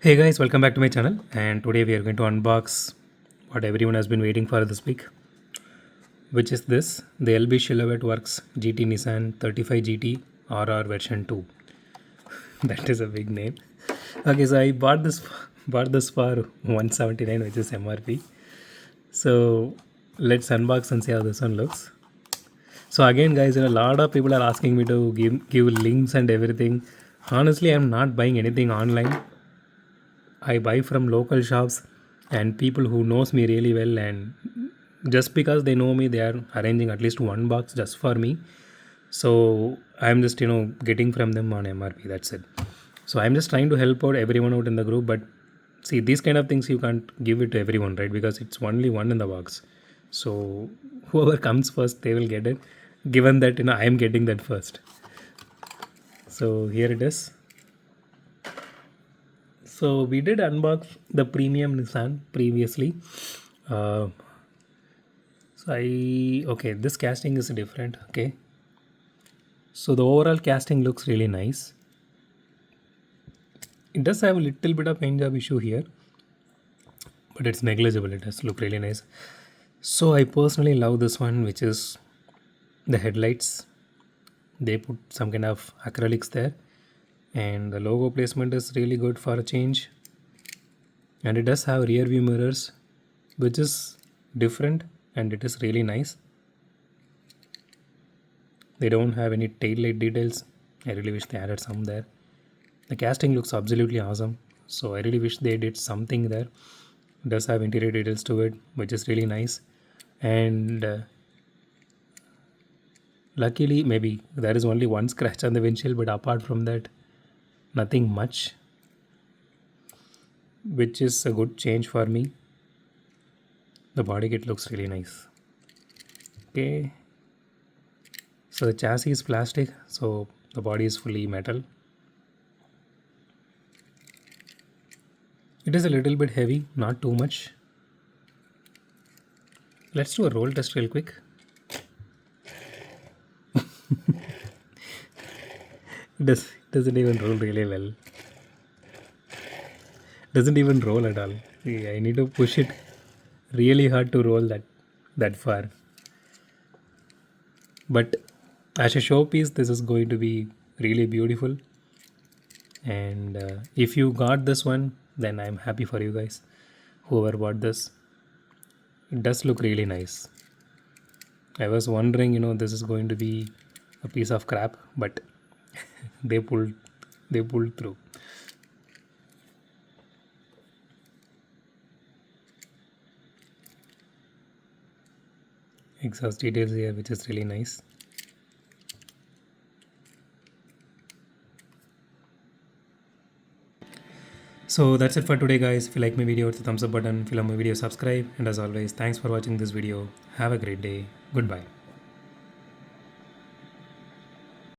Hey guys, welcome back to my channel, and today we are going to unbox what everyone has been waiting for this week, which is this, the LB Silhouette Works GT Nissan 35GT-RR version 2. That is a big name. Okay, so I bought this for 179, which is MRP. So let's unbox and see how this one looks. So again guys, a lot of people are asking me to give links and everything. Honestly, I'm not buying anything online. I buy from local shops and people who knows me really well, and just because they know me, they are arranging at least one box just for me. So I'm just getting from them on MRP. That's it. So I'm just trying to help out everyone out in the group, but see, these kind of things you can't give it to everyone, right? Because it's only one in the box. So whoever comes first, they will get it. Given that I am getting that first. So here it is. So we did unbox the premium Nissan previously. Uh, okay, this casting is different. Okay, so the overall casting looks really nice. It does have a little bit of paint job issue here, but it's negligible. It does look really nice. So I personally love this one, which is the headlights. They put some kind of acrylics there, and the logo placement is really good for a change. And it does have rear view mirrors, which is different, and it is really nice. They don't have any tail light details. I really wish they added some there. The casting looks absolutely awesome, so I really wish they did something there. It does have interior details to it, which is really nice. And luckily, maybe there is only one scratch on the windshield, but apart from that, nothing much, which is a good change for me. The body kit looks really nice. Okay, so the chassis is plastic, so the body is fully metal. It is a little bit heavy, not too much. Let's do a roll test real quick. Doesn't even roll really well. Doesn't even roll at all. See, I need to push it really hard to roll that far. But as a showpiece, this is going to be really beautiful. And if you got this one, then I'm happy for you guys. Whoever bought this, it does look really nice. I was wondering, this is going to be a piece of crap, but they pulled through. Exhaust details here, which is really nice. So that's it for today guys. If you like my video, hit the thumbs up button. If you love my video, subscribe. And as always, thanks for watching this video. Have a great day. Goodbye.